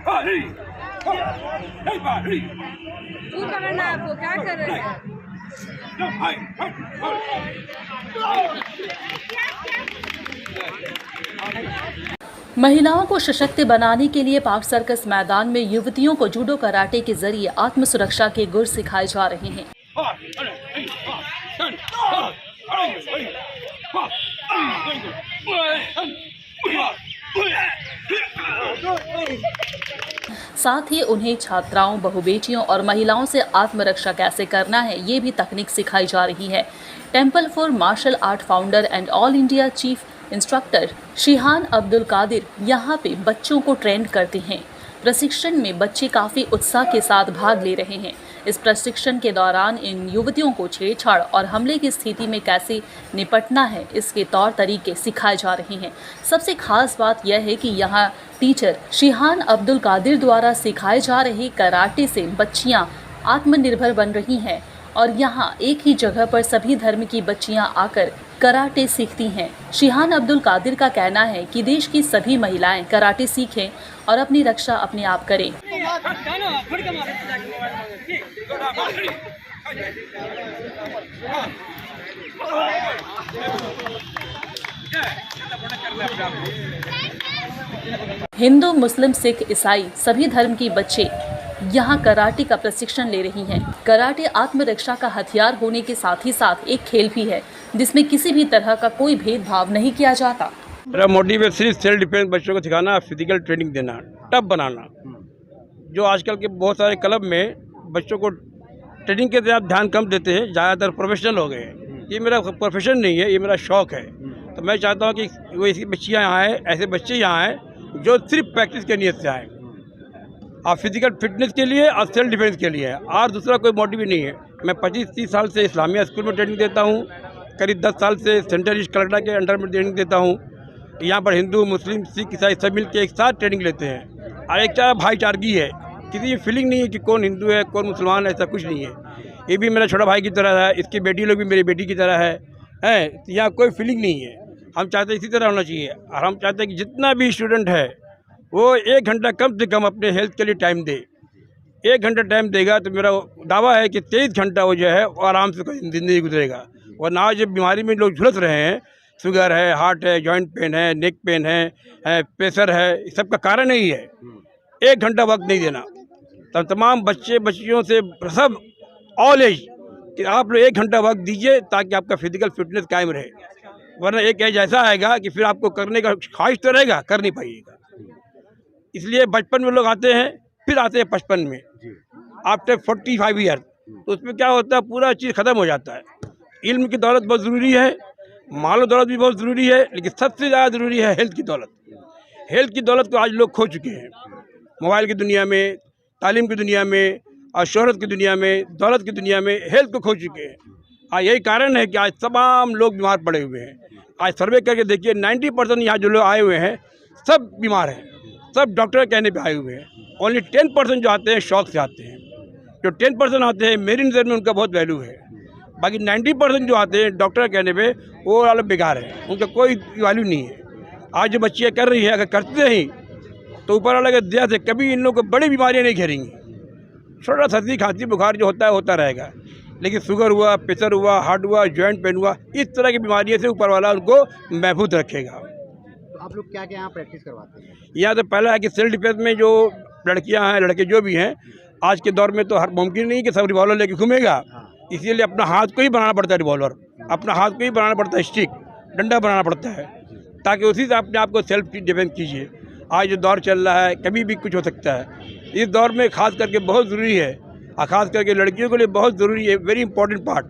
फूल पकड़ना है आपको, क्या कर रहे हैं? महिलाओं को सशक्त बनाने के लिए पार्क सर्कस मैदान में युवतियों को जूडो कराटे के जरिए आत्म सुरक्षा के गुर सिखाए जा रहे हैं। साथ ही उन्हें छात्राओं, बहु बेटियों और महिलाओं से आत्मरक्षा कैसे करना है, ये भी तकनीक सिखाई जा रही है। Temple for martial art founder and all India chief instructor shihan Abdul Qadir यहाँ पे बच्चों को ट्रेन करते हैं। प्रशिक्षण में बच्चे काफ़ी उत्साह के साथ भाग ले रहे हैं। इस प्रशिक्षण के दौरान इन युवतियों को छेड़छाड़ और हमले की स्थिति में कैसे निपटना है, इसके तौर तरीके सिखाए जा रहे हैं। सबसे खास बात यह है कि यहाँ टीचर शिहान अब्दुल कादिर द्वारा सिखाए जा रहे कराटे से बच्चियाँ आत्मनिर्भर बन रही हैं और यहाँ एक ही जगह पर सभी धर्म की बच्चियाँ आकर कराटे सीखती हैं। शिहान अब्दुल कादिर का कहना है कि देश की सभी महिलाएं कराटे सीखें और अपनी रक्षा अपने आप करें। हिंदू, मुस्लिम, सिख, ईसाई सभी धर्म की बच्चे यहाँ कराटे का प्रशिक्षण ले रही हैं। कराटे आत्मरक्षा का हथियार होने के साथ ही साथ एक खेल भी है जिसमें किसी भी तरह का कोई भेदभाव नहीं किया जाता। मेरा मोटिव है सिर्फ सेल्फ डिफेंस बच्चों को सिखाना, फिजिकल ट्रेनिंग देना, टफ बनाना। जो आजकल के बहुत सारे क्लब में बच्चों को ट्रेनिंग के तरफ ध्यान कम देते हैं, ज़्यादातर प्रोफेशनल हो गए हैं। ये मेरा प्रोफेशन नहीं है, ये मेरा शौक़ है। तो मैं चाहता हूँ कि वो ऐसी बच्चियाँ यहाँ आए, ऐसे बच्चे यहाँ आए जो सिर्फ प्रैक्टिस के नियत से आए, और फिजिकल फिटनेस के लिए और सेल्फ डिफेंस के लिए, और दूसरा कोई मोटिव नहीं है। मैं 25-30 साल से इस्लामिया स्कूल में ट्रेनिंग देता हूँ, करीब 10 साल से सेंट्रल ईस्ट कलकत्ता के अंडर में ट्रेनिंग देता हूँ। यहाँ पर हिंदू, मुस्लिम, सिख, ईसाई सब मिल के एक साथ ट्रेनिंग लेते हैं और एक तरह भाईचारगी है। किसी की फीलिंग नहीं है कि कौन हिंदू है कौन मुसलमान है, ऐसा कुछ नहीं है। ये भी मेरा छोटा भाई की तरह है, इसकी बेटी लोग भी मेरी बेटी की तरह है। यहाँ कोई फीलिंग नहीं है। हम चाहते हैं इसी तरह होना चाहिए, और हम चाहते हैं कि जितना भी स्टूडेंट है वो 1 घंटा कम से कम अपने हेल्थ के लिए टाइम दे। 1 घंटा टाइम देगा तो मेरा दावा है कि 23 घंटा वो जो है वो आराम से ज़िंदगी गुजरेगा। और ना जब बीमारी में लोग झुलस रहे हैं, शुगर है, हार्ट है, जॉइंट पेन है, नेक पेन है, प्रेशर है, इस सब का कारण यही है 1 घंटा वक्त नहीं देना। तो तमाम बच्चे बच्चियों से सब ऑल एज कि आप लोग 1 घंटा वक्त दीजिए ताकि आपका फिजिकल फिटनेस कायम रहे, वरना एक एज ऐसा आएगा कि फिर आपको करने का ख्वाहिश तो रहेगा, कर नहीं पाइएगा। इसलिए बचपन में लोग आते हैं, फिर आते हैं 55 में, आफ्टर 45 ईयर। तो उसमें क्या होता है, पूरा चीज़ ख़त्म हो जाता है। इल्म की दौलत बहुत ज़रूरी है, मालो दौलत भी बहुत ज़रूरी है, लेकिन सबसे ज़्यादा ज़रूरी है हेल्थ की दौलत। हेल्थ की दौलत को आज लोग खो चुके हैं, मोबाइल की दुनिया में, तालीम की दुनिया में, और शोहरत की दुनिया में, दौलत की दुनिया में हेल्थ को खो चुके हैं। और यही कारण है कि आज तमाम लोग बीमार पड़े हुए हैं। आज सर्वे करके देखिए 90% यहाँ जो लोग आए हुए हैं सब बीमार हैं, सब डॉक्टर कहने पे आए हुए हैं। ओनली 10% जो आते हैं शौक से आते हैं। जो 10% आते हैं मेरी नज़र में उनका बहुत वैल्यू है। बाकी 90% जो आते हैं डॉक्टर कहने पे वो वाला बेकार है, उनका कोई वैल्यू नहीं है। आज जो बच्चियाँ कर रही है, अगर करते ही तो ऊपर वाला के दया से कभी इन लोगों को बड़ी बीमारियाँ नहीं घेरेंगी। छोटा सर्दी खांसी बुखार जो होता है होता रहेगा, लेकिन शुगर हुआ, प्रेशर हुआ, हार्ट हुआ, जॉइंट पेन हुआ, इस तरह की बीमारियों से ऊपर वाला उनको महफूज रखेगा। तो आप लोग क्या क्या यहाँ प्रैक्टिस करवाते हैं? यहाँ तो पहला है कि सेल्फ डिफेंस में जो लड़कियाँ हैं, लड़के जो भी हैं, आज के दौर में तो हर मुमकिन नहीं कि सब रिवॉल्वर लेके घूमेगा। इसीलिए अपना हाथ को ही बनाना पड़ता है, रिवॉल्वर अपना हाथ को ही बनाना पड़ता है, स्टिक डंडा बनाना पड़ता है, ताकि उसी से अपने आप को सेल्फ डिफेंस कीजिए। आज जो दौर चल रहा है, कभी भी कुछ हो सकता है। इस दौर में खास करके बहुत ज़रूरी है, और ख़ास करके लड़कियों के लिए बहुत ज़रूरी है, वेरी इंपॉर्टेंट पार्ट,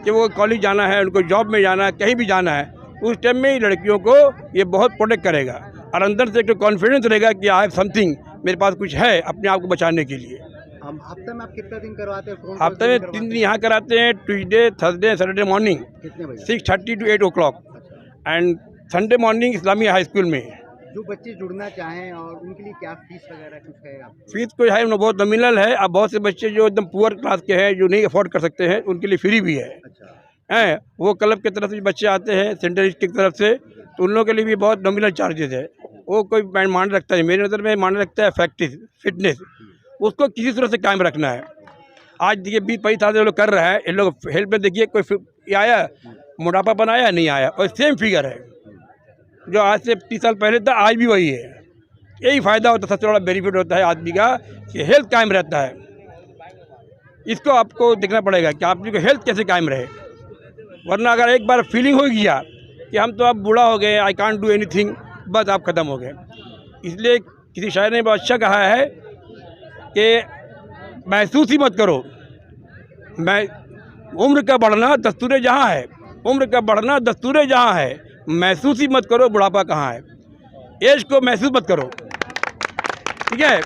कि वो कॉलेज जाना है, उनको जॉब में जाना है, कहीं भी जाना है, उस टाइम में ही लड़कियों को ये बहुत प्रोटेक्ट करेगा, और अंदर से एक कॉन्फिडेंस रहेगा कि आई हैव समथिंग, मेरे पास कुछ है अपने आप को बचाने के लिए। हफ्ते में आप कितना दिन करवाते हैं? हफ्ते में 3 दिन यहाँ कराते हैं, Tuesday, Thursday, Saturday morning 6:30 to 8 o'clock, and Sunday morning Islamia high school में। जो बच्चे जुड़ना चाहें और उनके लिए क्या फीस वगैरह कुछ है? फीस को है बहुत नॉमिनल है। अब बहुत से बच्चे जो एकदम पुअर क्लास के हैं, जो नहीं अफोर्ड कर सकते हैं, उनके लिए फ्री भी है। हैं वो क्लब की तरफ से बच्चे आते हैं, सेंट्रल की तरफ से, तो उन लोगों के लिए भी बहुत नॉमिनल चार्जेस है। वो कोई मायने रखता है। मेरी नज़र में मायने रखता है फिटनेस, उसको किसी तरह से कायम रखना है। आज देखिए 20-25 साल से लोग कर रहा है, इन लोग हेल्थ में देखिए कोई आया मोटापा बनाया नहीं आया, और सेम फिगर है जो आज से 30 साल पहले था, आज भी वही है। यही फ़ायदा होता है, सबसे बड़ा बेनिफिट होता है आदमी का कि हेल्थ कायम रहता है। इसको आपको देखना पड़ेगा कि आपकी हेल्थ कैसे कायम रहे, वरना अगर एक बार फीलिंग हो गया कि हम तो अब बूढ़ा हो गए, आई कांट डू एनीथिंग, बस आप ख़त्म हो गए। इसलिए किसी शायर ने बहुत अच्छा कहा है कि महसूस ही मत करो, मैं उम्र का बढ़ना दस्तूर जहाँ है, उम्र का बढ़ना दस्तूर जहाँ है, महसूस ही मत करो बुढ़ापा कहाँ है। एज को महसूस मत करो, ठीक है।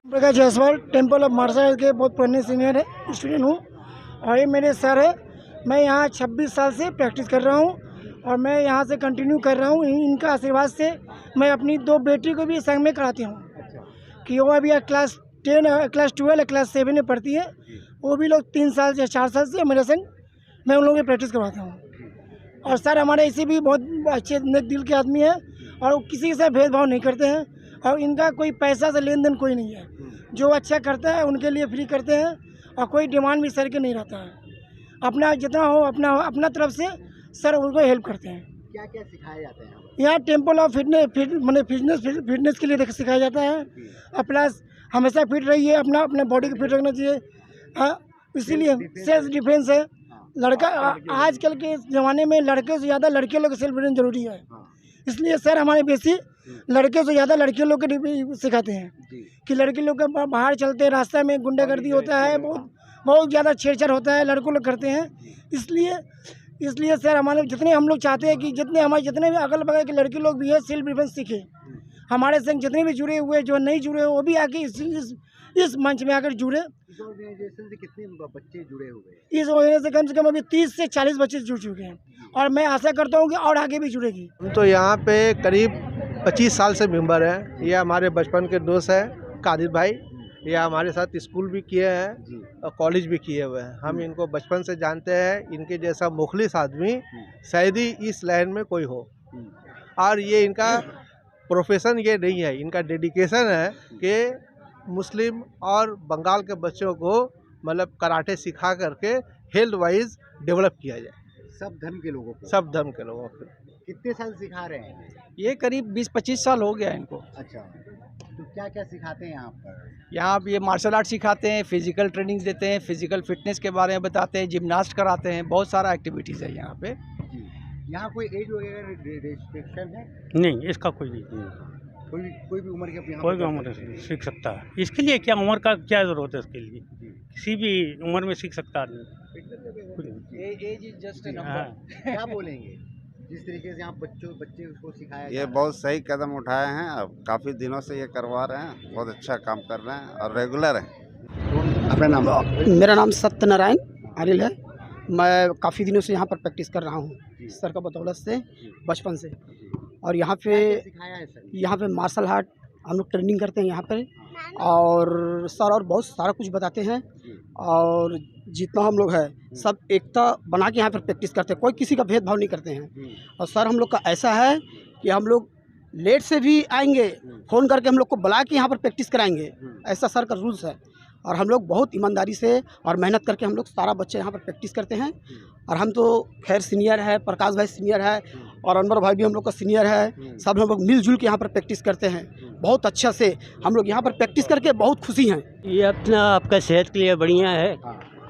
Prakash Jaiswal temple of martial art के बहुत पुराने सीनियर है, स्टूडेंट हूँ, और ये मेरे सर है। मैं यहाँ 26 साल से प्रैक्टिस कर रहा हूँ और मैं यहाँ से कंटिन्यू कर रहा हूँ। इनका आशीर्वाद से मैं अपनी 2 बेटी को भी संग में कराती हूँ कि वो अभी क्लास 10, क्लास 12, क्लास 7 में पढ़ती है। वो भी लोग 3 साल से 4 साल से मेरे संग मैं उन लोगों की प्रैक्टिस करवाता हूँ। और सर हमारे ऐसे भी बहुत अच्छे नेक दिल के आदमी हैं और वो किसी के साथ भेदभाव नहीं करते हैं, और इनका कोई पैसा से लेन देन कोई नहीं है। जो अच्छा करता है उनके लिए फ्री करते हैं और कोई डिमांड भी सर के नहीं रहता है। अपना जितना हो अपना तरफ से सर उनको हेल्प करते हैं। क्या क्या सिखाया जाता है यहाँ टेम्पल ऑफ फिटनेस के लिए सिखाया जाता है, और प्लस हमेशा फिट रहिए, अपना बॉडी को फिट रखना चाहिए। हाँ, इसीलिए सेल्फ डिफेंस है। लड़का आजकल के ज़माने में लड़के से ज़्यादा लड़के लोग सेल्फ डिफेंस जरूरी है, इसलिए सर हमारे बेसी लड़के से ज़्यादा लड़के लोग को सिखाते हैं कि लड़के लोग का बाहर चलते रास्ते में गुंडागर्दी होता है, बहुत ज़्यादा छेड़छाड़ होता है, लड़कों लोग करते हैं। इसलिए सर हमारे जितने हम लोग चाहते हैं कि जितने भी अगल बगल के लड़के लोग भी है सेल्फ डिफेंस सीखे। हमारे संग जितने भी जुड़े हुए, जो नहीं जुड़े वो भी आके इस मंच में आकर जुड़े। इस ऑर्गेनाइजेशन से कितने बच्चे जुड़े हुए हैं? इस ऑर्गेनाइजेशन से कम से कम अभी 30 से 40 बच्चे जुड़ चुके हैं और मैं आशा करता हूँ कि और आगे भी जुड़ेगी। हम तो यहाँ पे करीब 25 साल से मेंबर हैं। ये हमारे बचपन के दोस्त हैं कादिर भाई, ये हमारे साथ स्कूल भी किए हैं और कॉलेज भी किए हुए हैं। हम इनको बचपन से जानते हैं। इनके जैसा मुखलिस आदमी शायद ही इस लाइन में कोई हो, और ये इनका प्रोफेशन ये नहीं है, इनका डेडिकेशन है कि मुस्लिम और बंगाल के बच्चों को मतलब कराटे सिखा करके हेल्थ वाइज डेवलप किया जाए। सब धर्म के लोगों को? सब धर्म के लोगों को। कितने साल सिखा रहे हैं? ये करीब 20-25 साल हो गया इनको। अच्छा, तो क्या क्या सिखाते हैं यहाँ पर? यहाँ ये मार्शल आर्ट सिखाते हैं, फिजिकल ट्रेनिंग देते हैं, फिजिकल फिटनेस के बारे में बताते हैं, जिम्नास्ट कराते हैं, बहुत सारा एक्टिविटीज़ है यहाँ पे। यहाँ कोई एज वगैरह रिस्ट्रिक्शन है? नहीं, इसका कोई नहीं। कोई भी उम्र के कोई भी उम्र से सीख सकता है। इसके लिए क्या उम्र का क्या ज़रूरत है? इसके लिए किसी भी उम्र में सीख सकता आदमी। Age is just a number. क्या बोलेंगे जिस तरीके से यहाँ बच्चे उसको सिखाया ये बहुत सही कदम उठाए हैं। अब काफ़ी दिनों से ये करवा रहे हैं, बहुत अच्छा काम कर रहे हैं और रेगुलर हैं। अपना नाम? मेरा नाम सत्यनारायण आरिल है। मैं काफ़ी दिनों से यहाँ पर प्रैक्टिस कर रहा हूँ सर का बदौलत से, बचपन से। और यहाँ पे सिखाया है सर? यहाँ पे मार्शल आर्ट हम लोग ट्रेनिंग करते हैं यहाँ पर, और सर और बहुत सारा कुछ बताते हैं। और जितना हम लोग है सब एकता बना के यहाँ पर प्रैक्टिस करते हैं, कोई किसी का भेदभाव नहीं करते हैं। और सर हम लोग का ऐसा है कि हम लोग लेट से भी आएंगे, फ़ोन करके हम लोग को बुला के यहाँ पर प्रैक्टिस कराएंगे, ऐसा सर का रूल्स है। और हम लोग बहुत ईमानदारी से और मेहनत करके हम लोग सारा बच्चे यहाँ पर प्रैक्टिस करते हैं। और हम तो खैर सीनियर है, प्रकाश भाई सीनियर है और अनवर भाई भी हम लोग का सीनियर है। सब हम लोग मिलजुल के यहाँ पर प्रैक्टिस करते हैं बहुत अच्छा से। हम लोग यहाँ पर प्रैक्टिस करके बहुत खुशी हैं। ये अपना आपका सेहत के लिए बढ़िया है,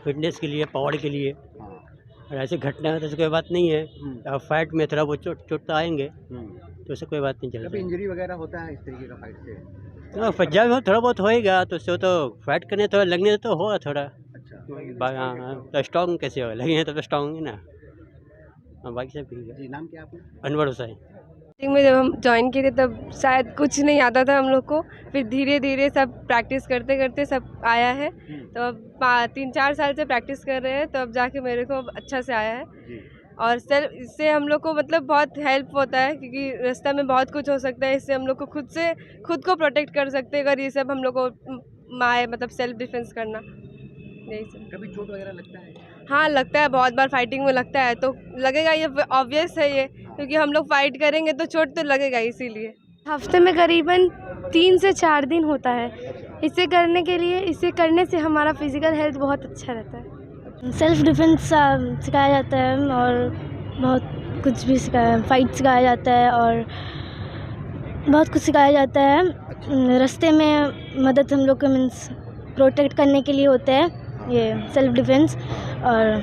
फिटनेस के लिए, पावर के लिए। और ऐसे घटना तो कोई बात नहीं है। अब फाइट में थोड़ा बहुत चोट तो आएंगे, तो उससे कोई बात नहीं चलती। इंजरी वगैरह होता है इस तरीके का फाइट से? तो फज्जा में थोड़ा बहुत होएगा, तो उससे तो फाइट करने थोड़ा लगने तो होगा थोड़ा। अच्छा, तो स्ट्रॉन्ग कैसे होगा, लगेंगे तो स्ट्रॉन्ग है ना। हाँ, बाकी सब ठीक है। जी, नाम क्या आपका? अनवर हुसैन। में जब हम ज्वाइन किए थे तब शायद कुछ नहीं आता था हम लोग को, फिर धीरे धीरे सब प्रैक्टिस करते करते सब आया है। तो अब 3-4 साल से प्रैक्टिस कर रहे हैं, तो अब जाके मेरे को अच्छा से आया है। और सर इससे हम लोग को मतलब बहुत हेल्प होता है, क्योंकि रास्ता में बहुत कुछ हो सकता है। इससे हम लोग को खुद को प्रोटेक्ट कर सकते हैं अगर ये सब हम लोग को मतलब सेल्फ डिफेंस करना। यही सब। कभी चोट वगैरह लगता है? हाँ लगता है, बहुत बार फाइटिंग में लगता है, तो लगेगा, ये ऑब्वियस है। ये क्योंकि हम लोग फाइट करेंगे तो चोट तो लगेगा, इसीलिए। हफ्ते में करीबन 3 से 4 दिन होता है। इसे करने से हमारा फिजिकल हेल्थ बहुत अच्छा रहता है। सेल्फ डिफेंस सिखाया जाता है और बहुत कुछ भी फाइट सिखाया जाता है और बहुत कुछ सिखाया जाता है। रास्ते में मदद हम लोग को मीन्स प्रोटेक्ट करने के लिए होता है ये सेल्फ डिफेंस। और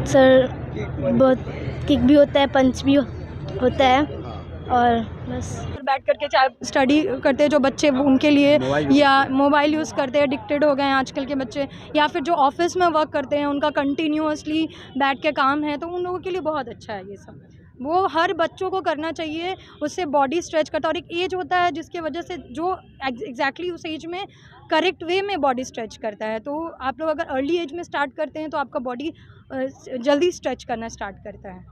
सर बहुत किक भी होता है, पंच भी होता है और बस। बैठ करके चाहे स्टडी करते हैं जो बच्चे, उनके लिए, या मोबाइल यूज़ करते हैं, एडिक्टेड हो गए हैं आजकल के बच्चे, या फिर जो ऑफिस में वर्क करते हैं उनका कंटिन्यूअसली बैठ के काम है, तो उन लोगों के लिए बहुत अच्छा है ये सब। वो हर बच्चों को करना चाहिए, उससे बॉडी स्ट्रेच करता है। और एक एज होता है जिसके वजह से जो एग्जैक्टली उस एज में करेक्ट वे में बॉडी स्ट्रेच करता है। तो आप लोग अगर अर्ली एज में स्टार्ट करते हैं तो आपका बॉडी जल्दी स्ट्रेच करना स्टार्ट करता है।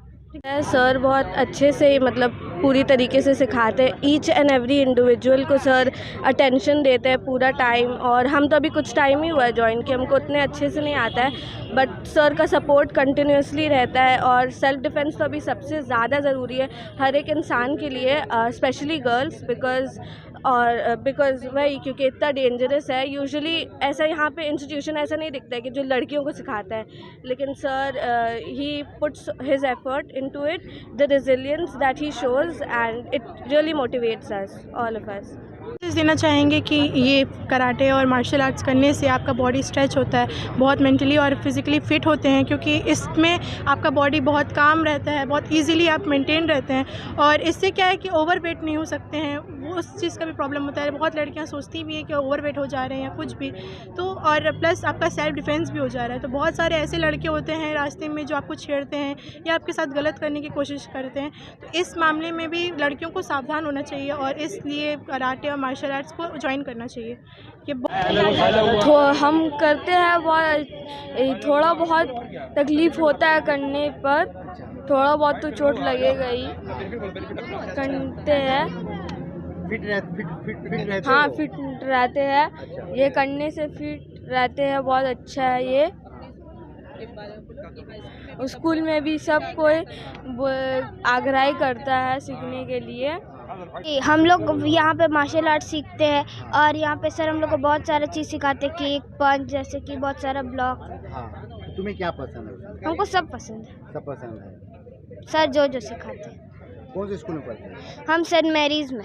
सर बहुत अच्छे से मतलब पूरी तरीके से सिखाते हैं। ईच एंड एवरी इंडिविजुअल को सर अटेंशन देते हैं पूरा टाइम। और हम तो अभी कुछ टाइम ही हुआ है ज्वाइन किया, हमको उतने अच्छे से नहीं आता है, बट सर का सपोर्ट कंटिन्यूसली रहता है। और सेल्फ डिफेंस तो अभी सबसे ज़्यादा ज़रूरी है हर एक इंसान के लिए, स्पेशली गर्ल्स, बिकॉज वही क्योंकि इतना डेंजरस है। यूजुअली ऐसा यहाँ पे इंस्टीट्यूशन ऐसा नहीं दिखता है कि जो लड़कियों को सिखाता है, लेकिन sir he puts his effort into it, the resilience that he shows, and it really motivates us, all of us. देना चाहेंगे कि ये कराटे और मार्शल आर्ट्स करने से आपका बॉडी स्ट्रेच होता है, बहुत मेंटली और फिज़िकली फ़िट होते हैं, क्योंकि इसमें आपका बॉडी बहुत काम रहता है, बहुत इजीली आप मेंटेन रहते हैं। और इससे क्या है कि ओवरवेट नहीं हो सकते हैं, वो उस चीज़ का भी प्रॉब्लम होता है। बहुत लड़कियां सोचती भी हैं कि ओवरवेट हो जा रहे हैं या कुछ भी, तो और प्लस आपका सेल्फ डिफेंस भी हो जा रहा है। तो बहुत सारे ऐसे लड़के होते हैं रास्ते में जो आपको छेड़ते हैं या आपके साथ गलत करने की कोशिश करते हैं। तो इस मामले में भी लड़कियों को सावधान होना चाहिए और इसलिए कराटे और मार्शल आर्ट्स को ज्वाइन करना चाहिए। ये हम करते हैं, बहुत थोड़ा बहुत तकलीफ़ होता है करने पर, थोड़ा बहुत तो चोट लगेगा ही, करते हैं। हाँ, फिट रहते हैं, ये करने से फिट रहते हैं, बहुत अच्छा है ये। स्कूल में भी सब कोई आग्रह करता है सीखने के लिए। हम लोग यहाँ पे मार्शल आर्ट सीखते हैं और यहाँ पे सर हम लोग को बहुत सारा चीज़ सिखाते हैं, किक, पंच, जैसे कि बहुत सारा ब्लॉक। हाँ, तुम्हें क्या पसंद है? हमको सब पसंद है। सब पसंद है। सर जो सिखाते हैं। कौन से स्कूल में पढ़ते हैं? हम सेंट मैरीज में।